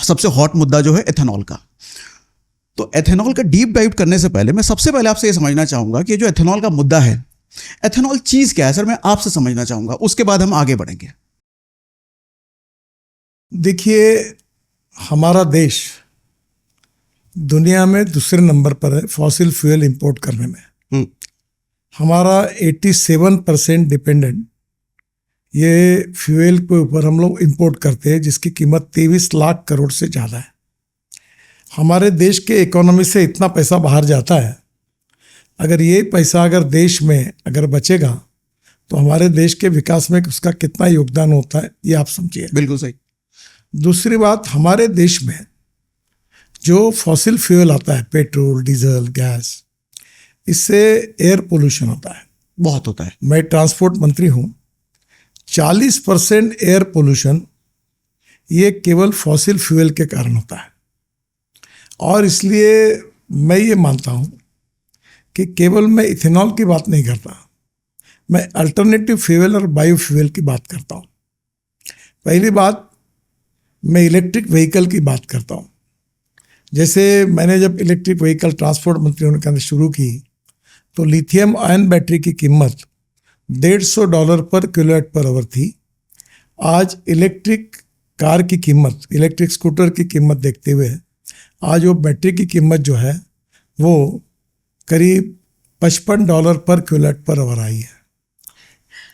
सबसे हॉट मुद्दा जो है एथेनॉल का। तो एथेनॉल का डीप डाइव करने से पहले मैं सबसे पहले आपसे ये समझना चाहूंगा कि जो एथेनॉल का मुद्दा है, एथेनॉल चीज क्या है सर, मैं आपसे समझना चाहूंगा, उसके बाद हम आगे बढ़ेंगे। देखिए, हमारा देश दुनिया में दूसरे नंबर पर है फॉसिल फ्यूल इंपोर्ट करने में। हमारा 87% डिपेंडेंट ये फ्यूल के ऊपर हम लोग इंपोर्ट करते हैं, जिसकी कीमत 23 लाख करोड़ से ज़्यादा है। हमारे देश के इकोनॉमी से इतना पैसा बाहर जाता है, अगर ये पैसा अगर देश में अगर बचेगा तो हमारे देश के विकास में उसका कितना योगदान होता है ये आप समझिए। बिल्कुल सही। दूसरी बात, हमारे देश में जो फॉसिल फ्यूल आता है, पेट्रोल, डीजल, गैस, इससे एयर पोल्यूशन होता है, बहुत होता है। मैं ट्रांसपोर्ट मंत्री हूँ। 40% एयर पोल्यूशन ये केवल फॉसिल फ्यूल के कारण होता है। और इसलिए मैं ये मानता हूँ कि केवल मैं इथेनॉल की बात नहीं करता, मैं अल्टरनेटिव फ्यूल और बायो फ्यूल की बात करता हूँ। पहली बात, मैं इलेक्ट्रिक व्हीकल की बात करता हूँ। जैसे मैंने जब इलेक्ट्रिक व्हीकल ट्रांसपोर्ट मंत्री होने के अंदर शुरू की तो लिथियम आयन बैटरी की कीमत $150 पर किलोवाट पर आवर थी। आज इलेक्ट्रिक कार की कीमत, इलेक्ट्रिक स्कूटर की कीमत देखते हुए आज वो बैटरी की कीमत जो है वो करीब $55 पर किलोवाट पर आवर आई है।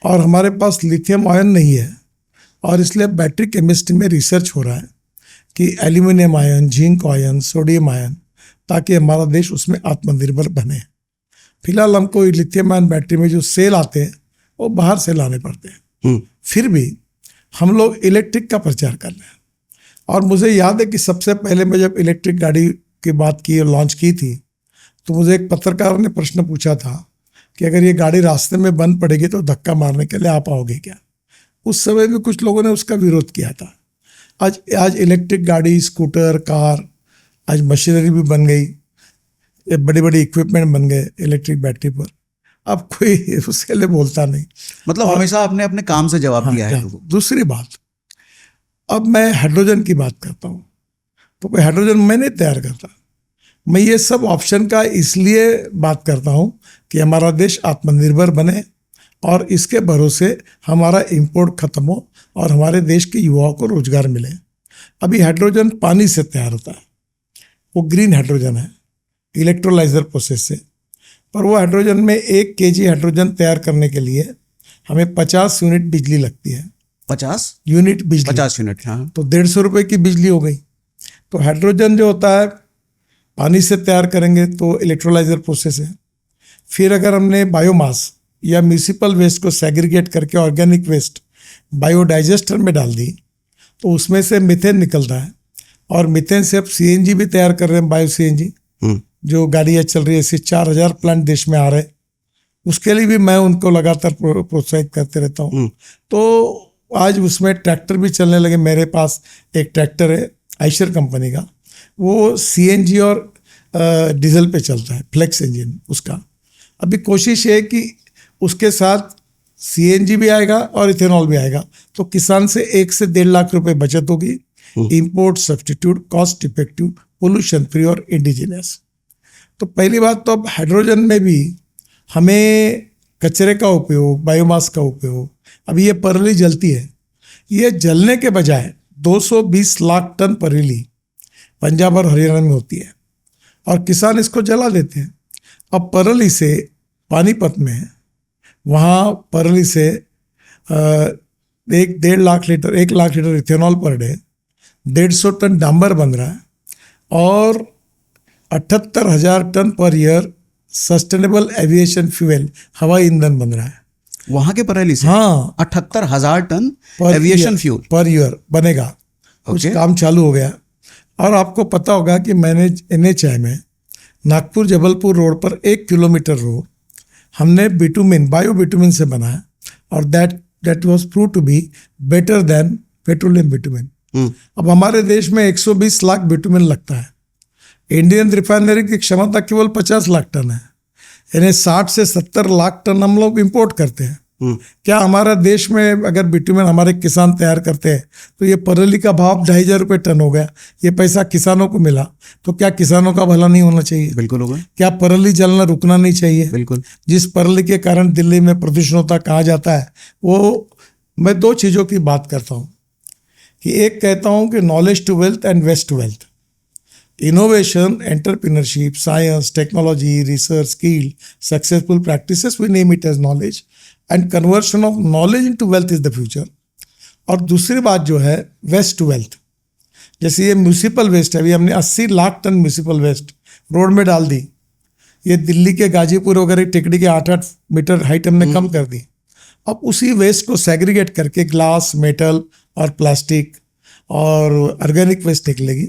और हमारे पास लिथियम आयन नहीं है, और इसलिए बैटरी केमिस्ट्री में रिसर्च हो रहा है कि aluminium ion, zinc ion, sodium ion, ताकि हमारा देश उसमें आत्मनिर्भर बने। फिलहाल हमको लिथियम आयन बैटरी में जो सेल आते हैं वो बाहर से लाने पड़ते हैं। फिर भी हम लोग इलेक्ट्रिक का प्रचार कर रहे हैं। और मुझे याद है कि सबसे पहले मैं जब इलेक्ट्रिक गाड़ी की बात की और लॉन्च की थी तो मुझे एक पत्रकार ने प्रश्न पूछा था कि अगर ये गाड़ी रास्ते में बंद पड़ेगी तो धक्का मारने के लिए आप आओगे क्या। उस समय भी कुछ लोगों ने उसका विरोध किया था। आज इलेक्ट्रिक गाड़ी, स्कूटर, कार, आज मशीनरी भी बन गई, ये बड़ी बड़ी इक्विपमेंट बन गए इलेक्ट्रिक बैटरी पर। अब कोई उसके लिए बोलता नहीं, मतलब हमेशा आपने अपने काम से जवाब दिया है। दूसरी बात, अब मैं हाइड्रोजन की बात करता हूँ तो कोई हाइड्रोजन मैं नहीं तैयार करता। मैं ये सब ऑप्शन का इसलिए बात करता हूँ कि हमारा देश आत्मनिर्भर बने और इसके भरोसे हमारा इंपोर्ट खत्म हो और हमारे देश के युवाओं को रोजगार मिले। अभी हाइड्रोजन पानी से तैयार होता है, वो ग्रीन हाइड्रोजन है, इलेक्ट्रोलाइजर प्रोसेस से। पर वो हाइड्रोजन में 1 kg हाइड्रोजन तैयार करने के लिए हमें 50 यूनिट बिजली लगती है। 50 यूनिट बिजली, 50 यूनिट, हाँ। तो 150 रुपये की बिजली हो गई। तो हाइड्रोजन जो होता है पानी से तैयार करेंगे तो इलेक्ट्रोलाइजर प्रोसेस है। फिर अगर हमने बायोमास या म्यूनिसिपल वेस्ट को सेग्रीगेट करके ऑर्गेनिक वेस्ट बायोडाइजेस्टर में डाल दी तो उसमें से मीथेन निकलता है, और मीथेन से अब CNG भी तैयार कर रहे हैं, बायो CNG, जो गाड़ियाँ चल रही है। ऐसे 4000 प्लांट देश में आ रहे हैं, उसके लिए भी मैं उनको लगातार प्रोत्साहित करते रहता हूँ। तो आज उसमें ट्रैक्टर भी चलने लगे। मेरे पास एक ट्रैक्टर है आइशर कंपनी का, वो CNG और डीजल पे चलता है, फ्लेक्स इंजन उसका। अभी कोशिश है कि उसके साथ CNG भी आएगा और इथेनॉल भी आएगा, तो किसान से 1 से 1.5 लाख रुपए बचत होगी। Import substitute, cost effective, pollution free और इंडिजिनियस। तो पहली बात तो अब हाइड्रोजन में भी हमें कचरे का उपयोग, बायोमास का उपयोग, अभी ये परली जलती है, ये जलने के बजाय 220 लाख टन परली पंजाब और हरियाणा में होती है और किसान इसको जला देते हैं। अब परली से पानीपत में, वहाँ परली से 1 lakh litre ethanol per day, 150 ton डांबर बन रहा है और 78,000 ton per year sustainable aviation fuel, हवाई ईंधन बन रहा है वहां के परेली से। हाँ, 78,000 ton aviation fuel per year बनेगा। कुछ काम चालू हो गया। और आपको पता होगा कि मैंने NHI में नागपुर जबलपुर रोड पर 1 किलोमीटर रोड हमने बिटुमिन, बायो बिटुमिन से बनाया, और that was prove to be better than petroleum bitumen. अब हमारे देश में 120 लाख बिटुमिन लगता है। इंडियन रिफाइनरी की क्षमता केवल 50 लाख टन है, यानी 60 से 70 लाख टन हम लोग इंपोर्ट करते हैं। क्या हमारा देश में अगर बिटुमेन हमारे किसान तैयार करते हैं तो ये परली का भाव 2,500 रुपये टन हो गया, ये पैसा किसानों को मिला, तो क्या किसानों का भला नहीं होना चाहिए? बिल्कुल होगा। क्या परली जलना रुकना नहीं चाहिए? बिल्कुल। जिस परली के कारण दिल्ली में प्रदूषण होता कहा जाता है, वो मैं 2 चीज़ों की बात करता हूँ कि एक कहता हूँ कि knowledge to wealth and waste to wealth, innovation, entrepreneurship, science, technology, research, skill, successful practices, we name it as knowledge, and conversion of knowledge into wealth is the future. और दूसरी बात जो है वेस्ट टू वेल्थ, जैसे ये municipal waste है, अभी हमने 80 lakh ton municipal waste road में डाल दी, ये दिल्ली के गाजीपुर वगैरह टेकड़ी के 8-8 मीटर हाइट हमने कम कर दी। अब उसी वेस्ट को सेग्रीगेट करके ग्लास, मेटल और प्लास्टिक और ऑर्गेनिक वेस्ट निकलेगी,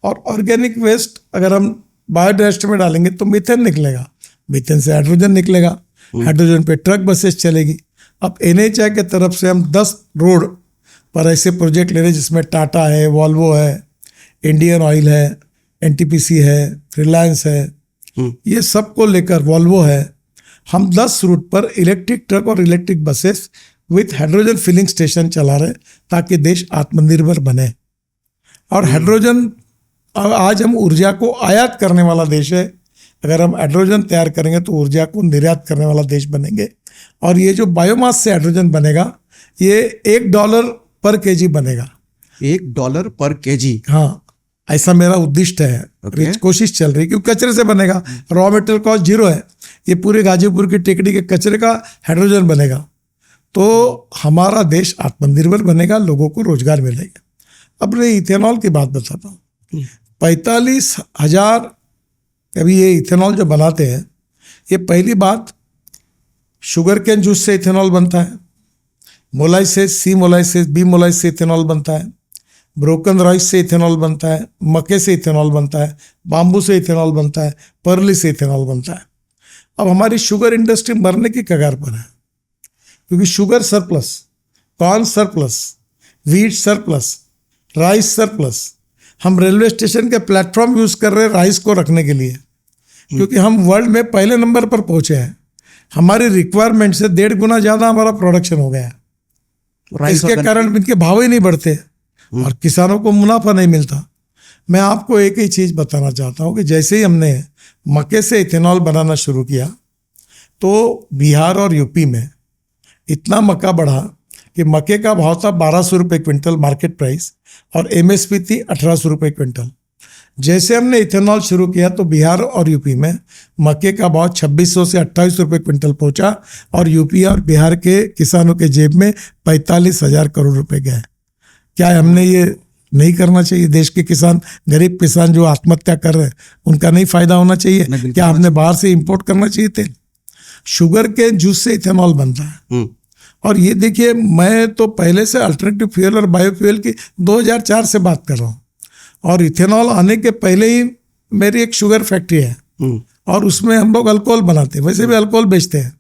और ऑर्गेनिक वेस्ट अगर हम बायोडाइवर्सिटी में डालेंगे तो मीथेन निकलेगा, मीथेन से हाइड्रोजन निकलेगा, हाइड्रोजन पे ट्रक बसेस चलेगी। अब NHAI के तरफ से हम 10 रोड पर ऐसे प्रोजेक्ट ले रहे हैं जिसमें टाटा है, वॉल्वो है, इंडियन ऑयल है, NTPC है, रिलायंस है, ये सब को लेकर वॉल्वो है, हम 10 रूट पर इलेक्ट्रिक ट्रक और electric buses with hydrogen filling station चला रहे ताकि देश आत्मनिर्भर बने। और हाइड्रोजन, आज हम ऊर्जा को आयात करने वाला देश है, अगर हम हाइड्रोजन तैयार करेंगे तो ऊर्जा को निर्यात करने वाला देश बनेंगे। और ये जो बायोमास से हाइड्रोजन बनेगा ये $1 पर केजी बनेगा। $1 पर केजी? हाँ, ऐसा मेरा उद्दिष्ट है। Okay. कोशिश चल रही है क्योंकि कचरे से बनेगा, रॉ मटेरियल कॉस्ट 0 है, ये पूरे गाजीपुर की टेकड़ी के कचरे का हाइड्रोजन बनेगा, तो हमारा देश आत्मनिर्भर बनेगा, लोगों को रोजगार मिलेगा। अब मैं इथेनॉल की बात बताता हूँ। 45,000 अभी ये इथेनॉल जो बनाते हैं, ये पहली बात शुगर केन जूस से इथेनॉल बनता है, मोलाइसेस, सी मोलाइसेस, बी मोलाइस से इथेनॉल बनता है, ब्रोकन राइस से इथेनॉल बनता है, मक्के से इथेनॉल बनता है, बाम्बू से इथेनॉल बनता है, परली से इथेनॉल बनता है। अब हमारी शुगर इंडस्ट्री मरने की कगार पर है क्योंकि sugar surplus, corn surplus, wheat surplus, rice surplus. हम रेलवे स्टेशन के प्लेटफॉर्म यूज कर रहे हैं राइस को रखने के लिए क्योंकि हम वर्ल्ड में पहले नंबर पर पहुंचे हैं, हमारी रिक्वायरमेंट से 1.5 गुना ज्यादा हमारा प्रोडक्शन हो गया है। इसके कारण इनके भाव ही नहीं बढ़ते और किसानों को मुनाफा नहीं मिलता। मैं आपको एक ही चीज बताना चाहता हूं कि जैसे ही हमने मक्के से इथेनॉल बनाना शुरू किया तो बिहार और यूपी में इतना मक्का बढ़ा कि मक्के का भाव था 1,200 रुपये क्विंटल मार्केट प्राइस और MSP थी 1,800 रुपये क्विंटल। जैसे हमने इथेनॉल शुरू किया तो बिहार और यूपी में मक्के का भाव 2,600 से 2,800 रुपये क्विंटल पहुंचा और यूपी और बिहार के किसानों के जेब में 45,000 करोड़ रुपए गए। क्या हमने ये नहीं करना चाहिए? देश के किसान, गरीब किसान जो आत्महत्या कर रहे हैं, उनका नहीं फायदा होना चाहिए? क्या हमने बाहर से इंपोर्ट करना चाहिए तेल? शुगर के जूस से इथेनॉल बनता है। और ये देखिए, मैं तो पहले से अल्टरनेटिव फ्यूल और बायोफ्यूल की 2004 से बात कर रहा हूँ और इथेनॉल आने के पहले ही मेरी एक शुगर फैक्ट्री है और उसमें हम लोग अल्कोहल बनाते हैं, वैसे भी अल्कोहल बेचते हैं।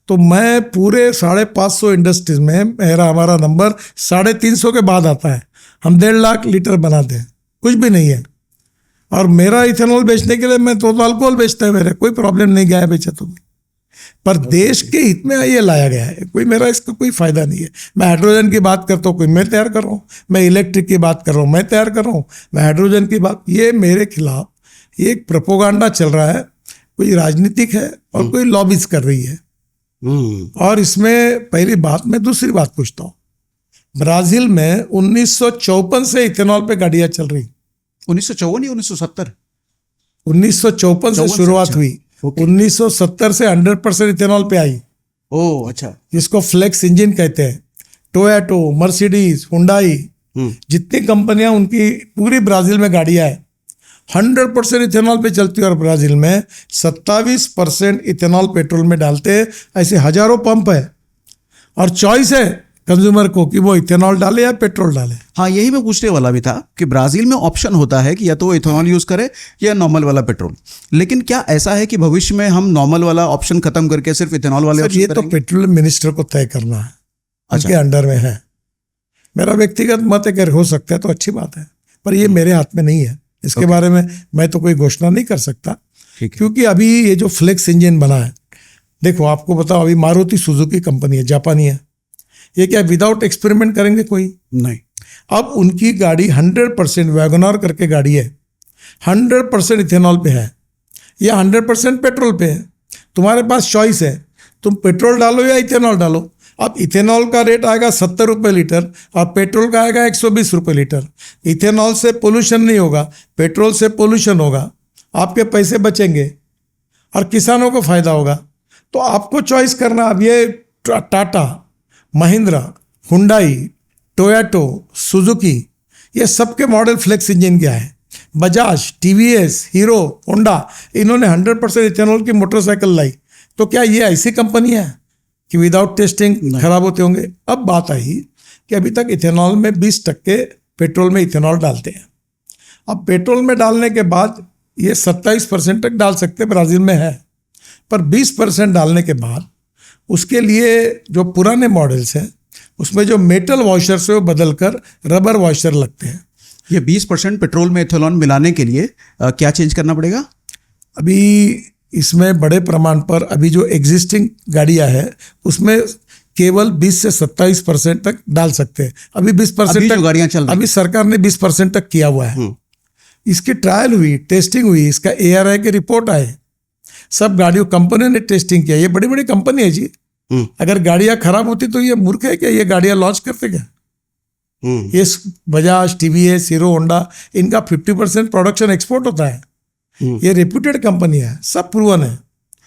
तो मैं पूरे 550 इंडस्ट्रीज में हमारा नंबर 350 के बाद आता है। हम 1.5 लाख लीटर बनाते हैं, कुछ भी नहीं है। और मेरा इथेनॉल बेचने के लिए मैं तो अल्कोहल बेचता है, मेरे कोई प्रॉब्लम नहीं, गया बेचा तो भी। पर देश के हित में ये लाया गया है, कोई मेरा इसका कोई फायदा नहीं है। मैं हाइड्रोजन की बात करता हूँ, कोई मैं तैयार कर रहा हूँ, मैं इलेक्ट्रिक की बात कर रहा हूँ, मैं तैयार कर रहा हूँ, मैं हाइड्रोजन की बात, ये मेरे खिलाफ ये एक प्रोपोगंडा चल रहा है, कोई राजनीतिक है और कोई लॉबीज कर रही है। और इसमें पहली बात, मैं दूसरी बात पूछता हूँ। ब्राजील में 1954 से इथेनॉल पे गाड़ियां चल रही। 1954 या 1970? 1954 से शुरुआत हुई, 1970 से 100% इथेनॉल पे आई। ओह अच्छा। जिसको फ्लेक्स इंजन कहते हैं। टोयोटो, मर्सिडीज, हुंडई, जितनी कंपनियां, उनकी पूरी ब्राजील में गाड़ियां हैं, 100% इथेनॉल पे चलती है। और ब्राजील में 27% इथेनॉल पेट्रोल में डालते हैं। ऐसे हजारों पंप है और चॉइस है कंज्यूमर को कि वो इथेनॉल डाले या पेट्रोल डाले। हाँ, यही मैं पूछने वाला भी था कि ब्राजील में ऑप्शन होता है कि या तो इथेनॉल यूज करे या नॉर्मल वाला पेट्रोल। लेकिन क्या ऐसा है कि भविष्य में हम नॉर्मल वाला ऑप्शन खत्म करके सिर्फ इथेनॉल वाले ऑप्शन ये तो पेट्रोलियम मिनिस्टर को तय करना है, उनके अंडर में है। मेरा व्यक्तिगत मत अगर हो सकता है तो अच्छी बात है, पर ये मेरे हाथ में नहीं है। इसके बारे में मैं तो कोई घोषणा नहीं कर सकता, क्योंकि अभी ये जो फ्लेक्स इंजन बना है, देखो आपको बताओ, अभी मारुति सुजुकी कंपनी है, जापानी है, ये क्या विदाउट एक्सपेरिमेंट करेंगे कोई? नहीं। अब उनकी गाड़ी 100% वैगनआर करके गाड़ी है, 100% इथेनॉल पे है या 100% पेट्रोल पे है। तुम्हारे पास चॉइस है, तुम पेट्रोल डालो या इथेनॉल डालो। अब इथेनॉल का रेट आएगा 70 रुपये लीटर और पेट्रोल का आएगा 120 रुपये लीटर। इथेनॉल से पोल्यूशन नहीं होगा, पेट्रोल से पोल्यूशन होगा, आपके पैसे बचेंगे और किसानों को फायदा होगा। तो आपको चॉइस करना। अब ये Tata, Mahindra, Hyundai, Toyota, Suzuki, ये सबके मॉडल फ्लेक्स इंजन क्या है। बजाज, टीवीएस, हीरो, होंडा, इन्होंने 100% इथेनॉल की मोटरसाइकिल लाई। तो क्या ये ऐसी कंपनी है कि विदाउट टेस्टिंग खराब होते होंगे? अब बात आई कि अभी तक इथेनॉल में 20% पेट्रोल में इथेनॉल डालते हैं। अब पेट्रोल में डालने के बाद ये 27% तक डाल सकते, ब्राज़ील में है, पर 20% डालने के बाद उसके लिए जो पुराने मॉडल्स हैं उसमें जो मेटल वॉशर से वो बदलकर रबर वॉशर लगते हैं। ये 20% पेट्रोल में इथेनॉल मिलाने के लिए क्या चेंज करना पड़ेगा? अभी इसमें बड़े प्रमाण पर अभी जो एग्जिस्टिंग गाड़ियां हैं उसमें केवल 20 से 27% तक डाल सकते हैं। अभी 20% तक गाड़ियां चल रही, अभी सरकार ने 20% तक किया हुआ है। इसकी ट्रायल हुई, टेस्टिंग हुई, इसका ARI की रिपोर्ट आए, सब गाड़ियों कंपनी ने टेस्टिंग किया। ये बड़ी बड़ी कंपनी है जी। अगर गाड़ियां खराब होती तो ये मूर्ख है क्या, ये गाड़ियां लॉन्च करते क्या? ये बजाज, टीवीएस, हीरो, होंडा, इनका 50% प्रोडक्शन एक्सपोर्ट होता है। ये रेप्यूटेड कंपनी है, सब प्रूवन है।